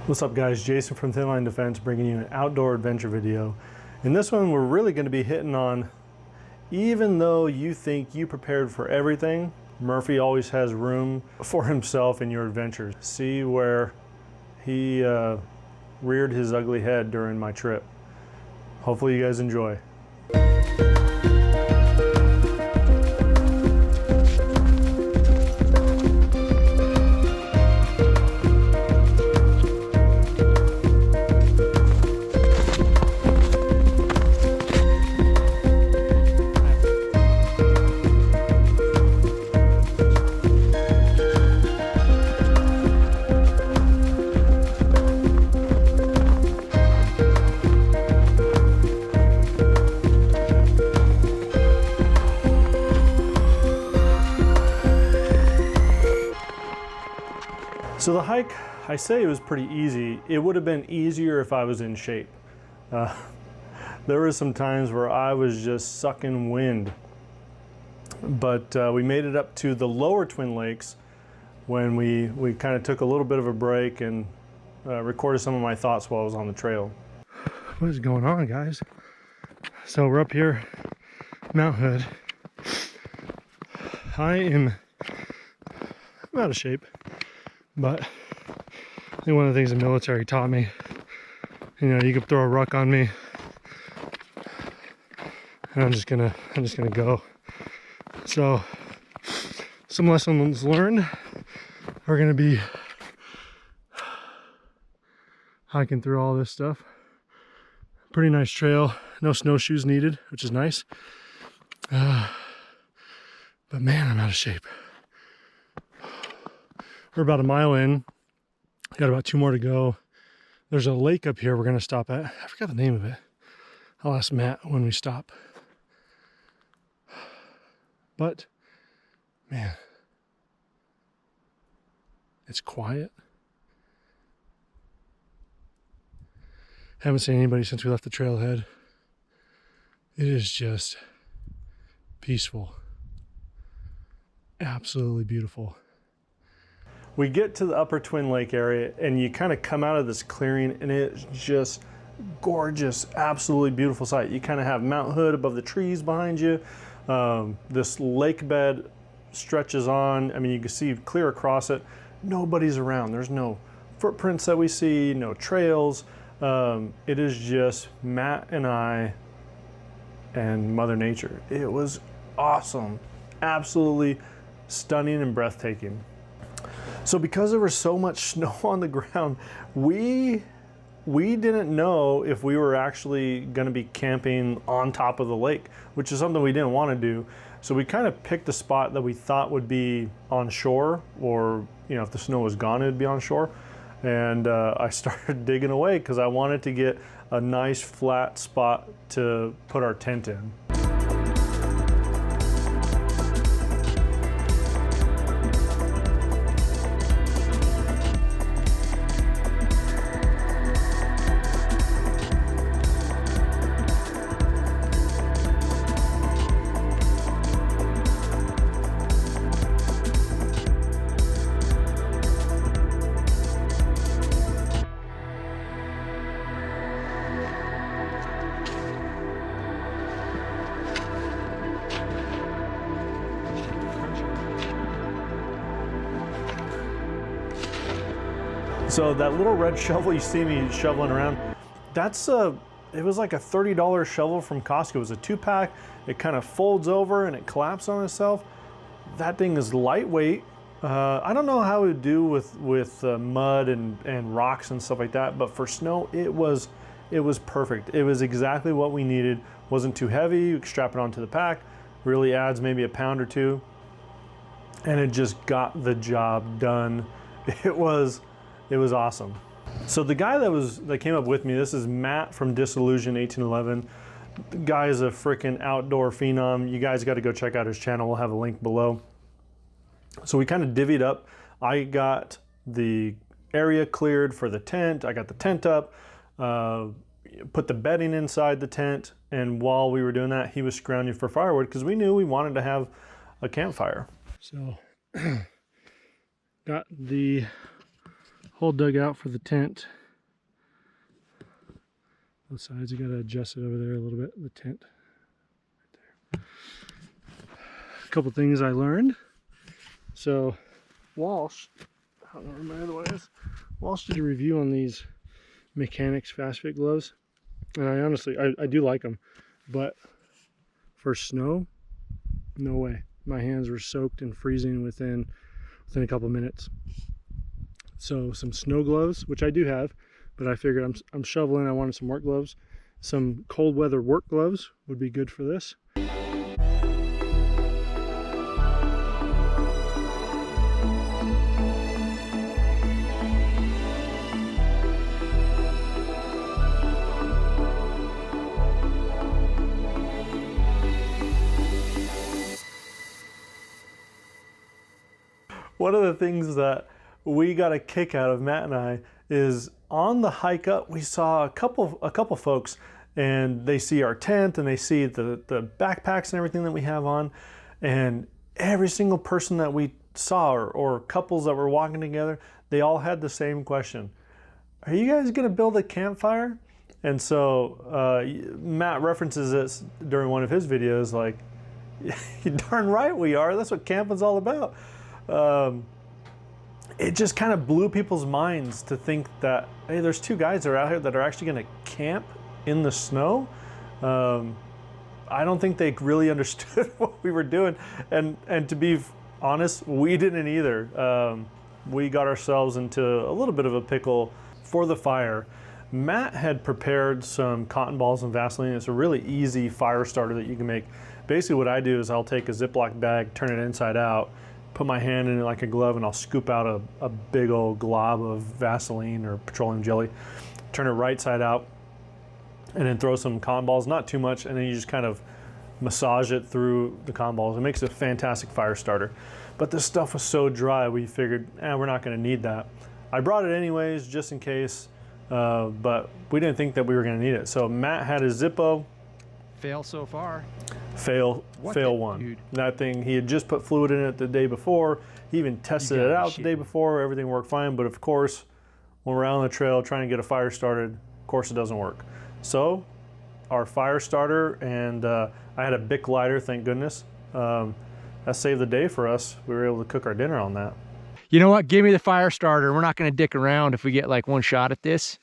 What's up guys, Jason from Thin Line Defense bringing you an outdoor adventure video. In this one we're really going to be hitting on, even though you think you prepared for everything, Murphy always has room for himself in your adventures. See where he reared his ugly head during my trip. Hopefully you guys enjoy. So the hike, I say it was pretty easy. It would have been easier if I was in shape. There were some times where I was just sucking wind. But we made it up to the lower Twin Lakes when we kind of took a little bit of a break and recorded some of my thoughts while I was on the trail. What is going on, guys? So we're up here, Mount Hood. I'm out of shape. But I think one of the things the military taught me, you know, you could throw a ruck on me and I'm just gonna go. So some lessons learned are gonna be hiking through all this stuff. Pretty nice trail, no snowshoes needed, which is nice. But man, I'm out of shape. We're about a mile in, got about 2 more to go. There's a lake up here we're gonna stop at. I forgot the name of it. I'll ask Matt when we stop. But, man, it's quiet. Haven't seen anybody since we left the trailhead. It is just peaceful. Absolutely beautiful. We get to the upper Twin Lake area and you kind of come out of this clearing and it's just gorgeous, absolutely beautiful sight. You kind of have Mount Hood above the trees behind you. This lake bed stretches on. I mean, you can see clear across it. Nobody's around. There's no footprints that we see, no trails. It is just Matt and I and Mother Nature. It was awesome. Absolutely stunning and breathtaking. So because there was so much snow on the ground, we didn't know if we were actually going to be camping on top of the lake, which is something we didn't want to do. So we kind of picked a spot that we thought would be on shore, or you know, if the snow was gone, it'd be on shore. And I started digging away because I wanted to get a nice flat spot to put our tent in. So that little red shovel you see me shoveling around, that's it was like a $30 shovel from Costco. It was a 2-pack. It kind of folds over and it collapses on itself. That thing is lightweight. I don't know how it would do with mud and rocks and stuff like that, but for snow, it was perfect. It was exactly what we needed. Wasn't too heavy. You could strap it onto the pack. Really adds maybe a pound or two, and it just got the job done. It was awesome. So the guy that came up with me, this is Matt from Disillusion 1811. The guy is a freaking outdoor phenom. You guys got to go check out his channel. We'll have a link below. So we kind of divvied up. I got the area cleared for the tent. I got the tent up, put the bedding inside the tent, and while we were doing that, he was scrounging for firewood because we knew we wanted to have a campfire. So got the hole dug out for the tent. Both sides, you gotta adjust it over there a little bit, the tent. Right there. A couple things I learned. So Walsh, I don't know where my other one is. Walsh did a review on these Mechanics Fast Fit gloves. And I honestly, I do like them. But for snow, no way. My hands were soaked and freezing within a couple minutes. So some snow gloves, which I do have, but I figured I'm shoveling, I wanted some work gloves. Some cold weather work gloves would be good for this. One of the things that we got a kick out of, Matt and I, is on the hike up, we saw a couple folks, and they see our tent and they see the backpacks and everything that we have on, and every single person that we saw, or couples that were walking together, they all had the same question: are you guys gonna build a campfire? And so Matt references this during one of his videos, like, you're darn right we are, that's what camping's all about. It just kind of blew people's minds to think that, hey, there's two guys that are out here that are actually going to camp in the snow. I don't think they really understood what we were doing, and to be honest, we didn't either. We got ourselves into a little bit of a pickle for the fire. Matt had prepared some cotton balls and Vaseline. It's a really easy fire starter that you can make. Basically what I do is I'll take a Ziploc bag, turn it inside out, put my hand in it like a glove, and I'll scoop out a big old glob of Vaseline or petroleum jelly, turn it right side out, and then throw some cotton balls, not too much, and then you just kind of massage it through the cotton balls. It makes a fantastic fire starter. But this stuff was so dry, we figured, we're not gonna need that. I brought it anyways, just in case, but we didn't think that we were gonna need it. So Matt had his Zippo. Fail so far. Fail one. Dude. That thing, he had just put fluid in it the day before. He even tested it out the day before. Everything worked fine, but of course, when we're out on the trail trying to get a fire started, of course it doesn't work. So, our fire starter, and I had a Bic lighter, thank goodness. That saved the day for us. We were able to cook our dinner on that. You know what? Give me the fire starter. We're not going to dick around if we get like one shot at this.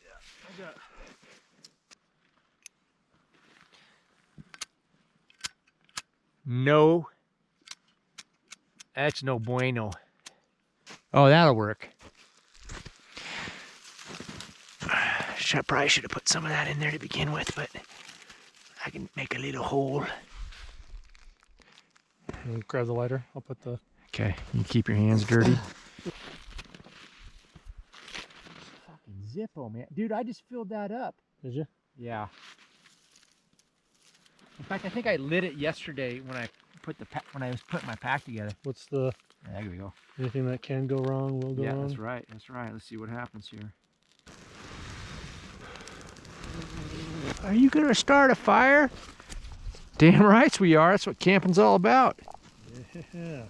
No, that's no bueno. Oh, that'll work. Probably should have put some of that in there to begin with, but I can make a little hole. Grab the lighter. I'll put the... Okay, you keep your hands dirty. Fucking Zippo, man. Dude, I just filled that up. Did you? Yeah. In fact, I think I lit it yesterday when I was putting my pack together. What's the... There we go. Anything that can go wrong will go wrong? Yeah, that's right. That's right. Let's see what happens here. Are you going to start a fire? Damn right we are. That's what camping's all about. Yeah.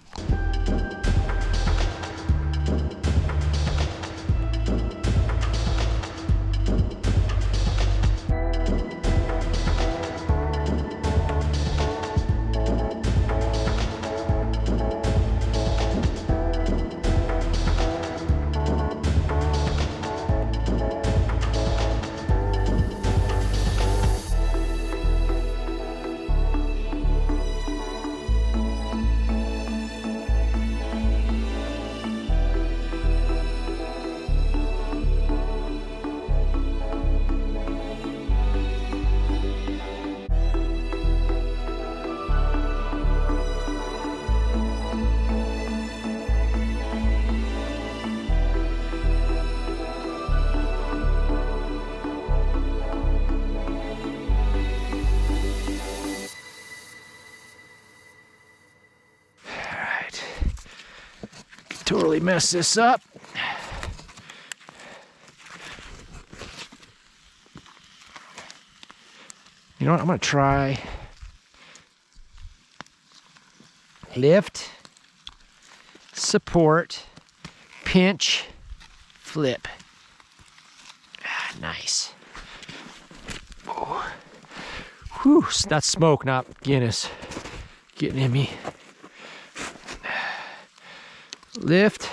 Totally mess this up. You know what? I'm going to try lift, support, pinch, flip. Nice. Oh. Whew, that's smoke, not Guinness. Getting in me. Lift.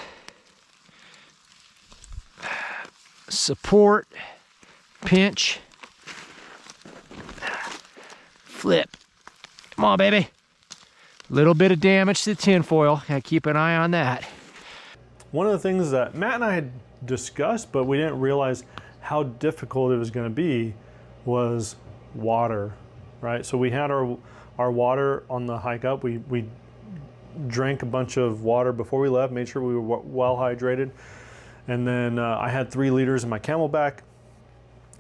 Support. Pinch. Flip. Come on, baby. Little bit of damage to the tinfoil. Gotta keep an eye on that. One of the things that Matt and I had discussed, but we didn't realize how difficult it was going to be, was water, right? So we had our water on the hike up. We drank a bunch of water before we left, made sure we were well hydrated. And then I had 3 liters in my Camelback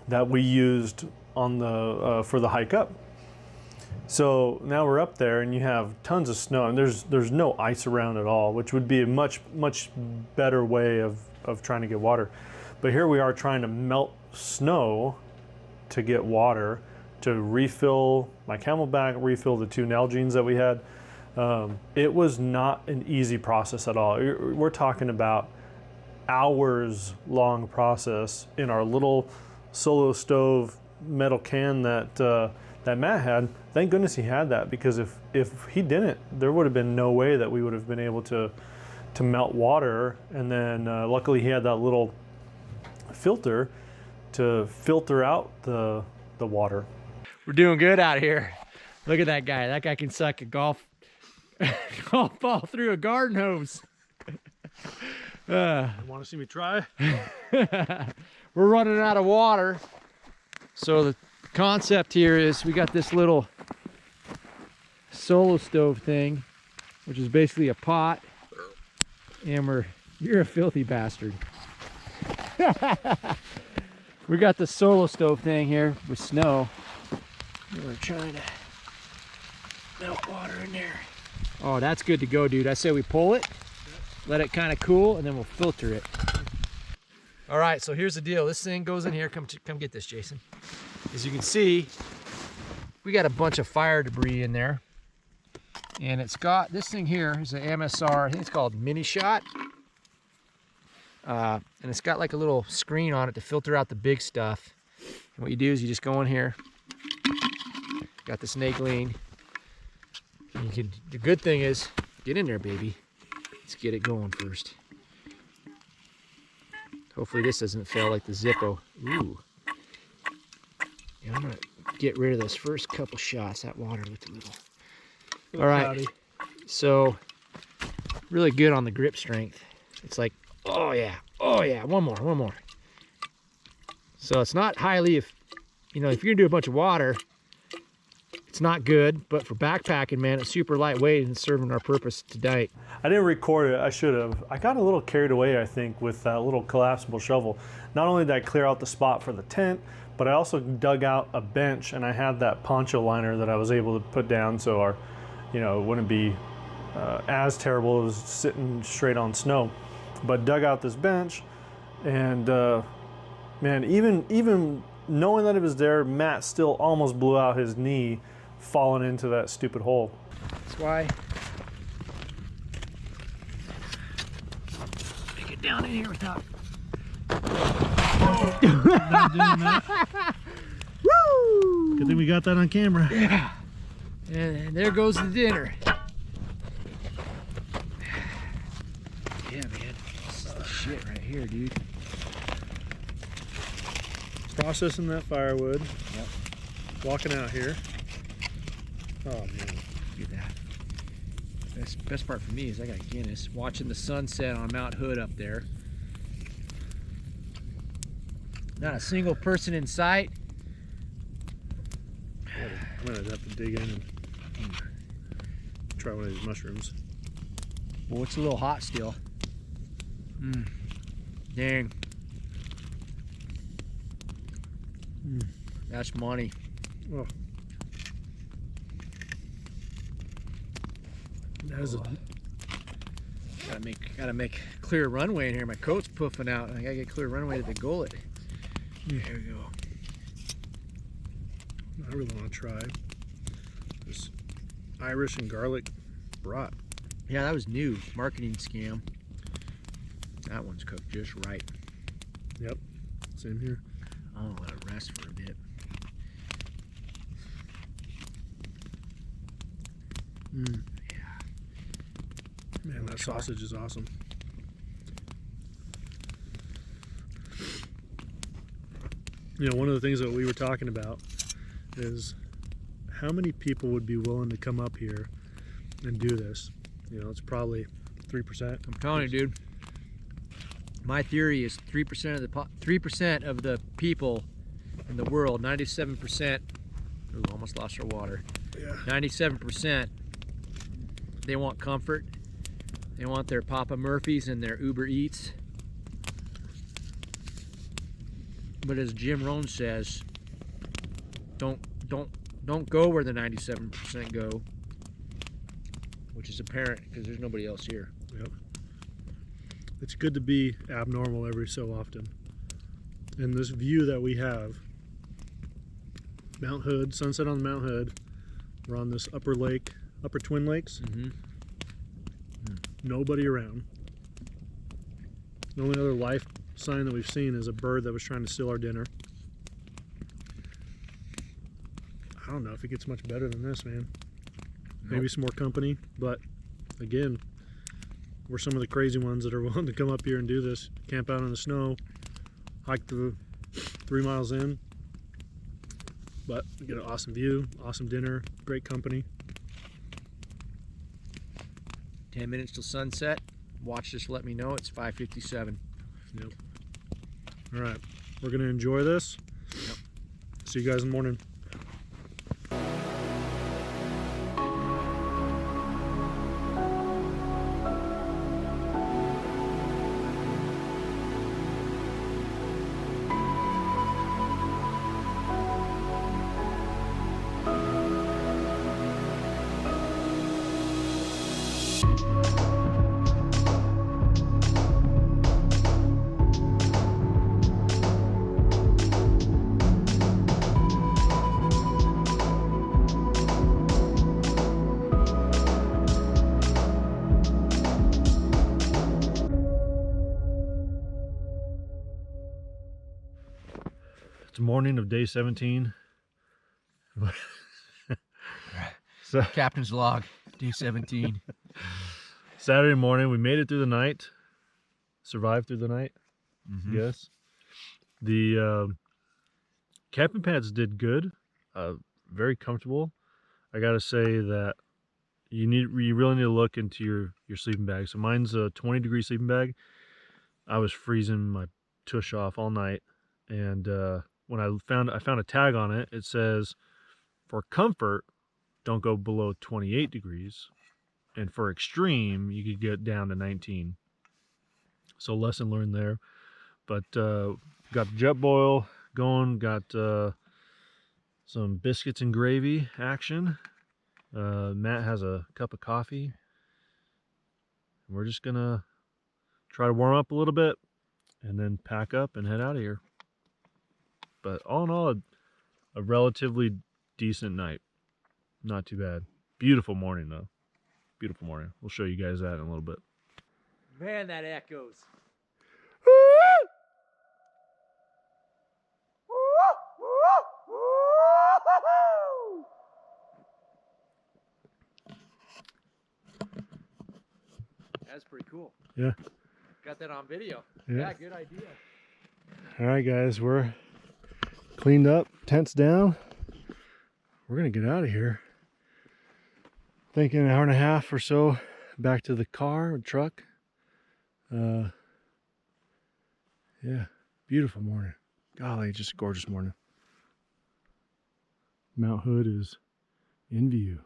that we used on the for the hike up. So now we're up there and you have tons of snow, and there's no ice around at all, which would be a much better way of trying to get water. But here we are trying to melt snow to get water, to refill my Camelback, refill the 2 Nalgene's that we had. It was not an easy process at all. We're talking about hours long process in our little solo stove metal can that Matt had. Thank goodness he had that, because if he didn't, there would have been no way that we would have been able to melt water. And then luckily he had that little filter to filter out the water. We're doing good out here. Look at that guy. That guy can suck a golf ball through a garden hose. Want to see me try? We're running out of water. So the concept here is we got this little solo stove thing, which is basically a pot, and you're a filthy bastard. We got the solo stove thing here with snow. We're trying to melt water in there. Oh, that's good to go, dude. I say we pull it, let it kind of cool, and then we'll filter it. All right, so here's the deal. This thing goes in here. Come get this, Jason. As you can see, we got a bunch of fire debris in there. And it's got, this thing here is an MSR, I think it's called Mini Shot. And it's got like a little screen on it to filter out the big stuff. And what you do is you just go in here, got the snake lane. And the good thing is, get in there, baby. Let's get it going first. Hopefully this doesn't fail like the Zippo. Ooh. Yeah, I'm gonna get rid of those first couple shots. That water looked a little. All right. Cloudy. So really good on the grip strength. It's like, oh yeah, one more. So it's not highly, if you're gonna do a bunch of water, it's not good, but for backpacking, man, it's super lightweight and serving our purpose tonight. I didn't record it. I should have. I got a little carried away, I think, with that little collapsible shovel. Not only did I clear out the spot for the tent, but I also dug out a bench, and I had that poncho liner that I was able to put down so our, it wouldn't be as terrible as sitting straight on snow. But dug out this bench, and man, even knowing that it was there, Matt still almost blew out his knee falling into that stupid hole. That's why. Make it down in here without. Not doing that. Woo! Good thing we got that on camera. Yeah. And there goes the dinner. Yeah, man. This is the shit right here, dude. Processing that firewood. Yep. Walking out here. Oh man. Look at that. Best part for me is I got Guinness. Watching the sunset on Mount Hood up there. Not a single person in sight. I'm gonna have to dig in and try one of these mushrooms. Well, it's a little hot still. Dang. That's money. Oh. That is Gotta make clear runway in here. My coat's puffing out. I gotta get clear runway to the gullet. There we go. I really want to try this Irish and garlic brat. Yeah, that was new. Marketing scam. That one's cooked just right. Yep. Same here. I'll let it rest for a bit. Yeah. Man, that sausage is awesome. You know, one of the things that we were talking about is how many people would be willing to come up here and do this. You know, it's probably 3%. I'm telling you, dude. My theory is 3% of the 3% of the people in the world, 97%. Ooh, almost lost our water. Yeah. 97%. They want comfort. They want their Papa Murphy's and their Uber Eats. But as Jim Rohn says, don't go where the 97% go, which is apparent because there's nobody else here. Yep. It's good to be abnormal every so often. And this view that we have, Mount Hood, sunset on Mount Hood. We're on this upper lake, upper Twin Lakes. Nobody around. The only other life sign that we've seen is a bird that was trying to steal our dinner. I don't know if it gets much better than this, man. Nope. Maybe some more company, but again, we're some of the crazy ones that are willing to come up here and do this. Camp out in the snow, hike the 3 miles in, but we get an awesome view, awesome dinner, great company. 10 minutes till sunset. Watch this, let me know. It's 5:57. Yep. All right, we're gonna enjoy this. Yep. See you guys in the morning. It's morning of day 17. So Captain's log, day 17. Saturday morning, we made it through the night. Survived through the night, yes. The camping pads did good, very comfortable. I gotta say that you really need to look into your sleeping bag. So mine's a 20-degree sleeping bag. I was freezing my tush off all night, and when I found a tag on it, it says for comfort, don't go below 28 degrees, and for extreme, you could get down to 19. So lesson learned there. But got the jet boil going, got some biscuits and gravy action. Matt has a cup of coffee. We're just gonna try to warm up a little bit and then pack up and head out of here. But all in all, a relatively decent night. Not too bad. Beautiful morning though. Beautiful morning. We'll show you guys that in a little bit. Man, that echoes. That's pretty cool. Yeah. Got that on video. Yeah, Good idea. All right, guys, we're cleaned up, tents down. We're gonna get out of here. Thinking an hour and a half or so back to the car or truck. Yeah, beautiful morning. Golly, just a gorgeous morning. Mount Hood is in view.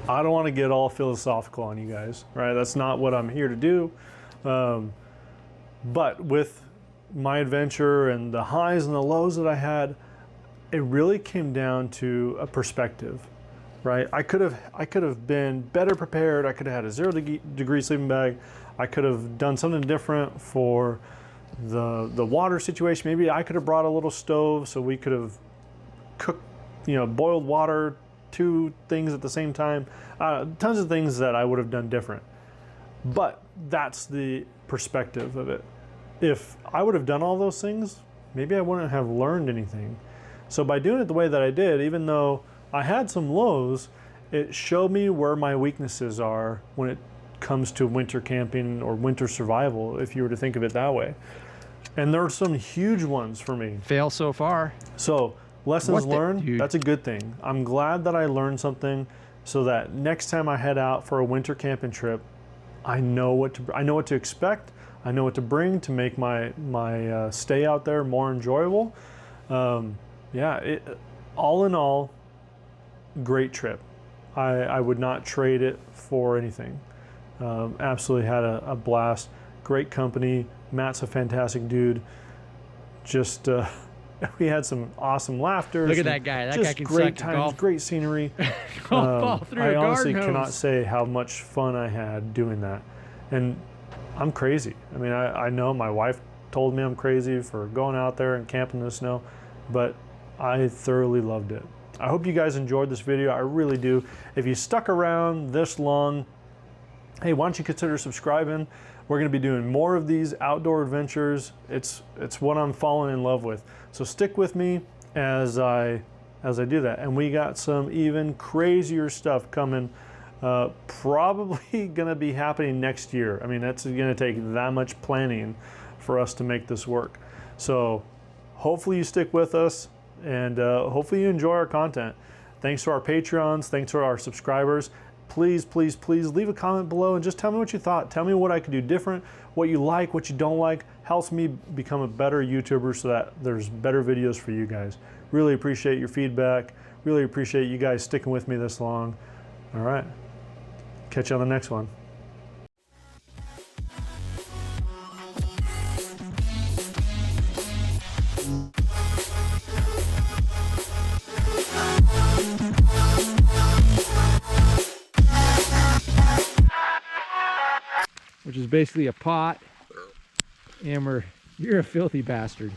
I don't want to get all philosophical on you guys, right? That's not what I'm here to do. But with my adventure and the highs and the lows that I had, it really came down to a perspective, right? I could have been better prepared. I could have had a 0-degree sleeping bag. I could have done something different for the water situation. Maybe I could have brought a little stove so we could have cooked, boiled water, 2 things at the same time. Tons of things that I would have done different. But that's the perspective of it. If I would have done all those things, maybe I wouldn't have learned anything. So by doing it the way that I did, even though I had some lows, it showed me where my weaknesses are when it comes to winter camping or winter survival, if you were to think of it that way. And there are some huge ones for me. Fail so far. So lessons learned, that's a good thing. I'm glad that I learned something so that next time I head out for a winter camping trip, I know what to expect. I know what to bring to make my stay out there more enjoyable. Yeah, all in all, great trip. I would not trade it for anything. Absolutely had a blast. Great company. Matt's a fantastic dude. Just we had some awesome laughter. Look at that guy. That guy can great suck times, golf. great scenery. Ball through I a honestly garden cannot hose. say how much fun I had doing that. And I'm crazy. I mean, I know my wife told me I'm crazy for going out there and camping in the snow, but I thoroughly loved it. I hope you guys enjoyed this video. I really do. If you stuck around this long, hey, why don't you consider subscribing? We're going to be doing more of these outdoor adventures. It's what I'm falling in love with. So stick with me as I do that. And we got some even crazier stuff coming. Probably going to be happening next year. I mean, that's going to take that much planning for us to make this work. So hopefully you stick with us, and hopefully you enjoy our content. Thanks to our Patreons, thanks to our subscribers. Please, please, please leave a comment below and just tell me what you thought. Tell me what I could do different, what you like, what you don't like. Helps me become a better YouTuber so that there's better videos for you guys. Really appreciate your feedback. Really appreciate you guys sticking with me this long. All right. Catch you on the next one. Which is basically a pot, and you're a filthy bastard.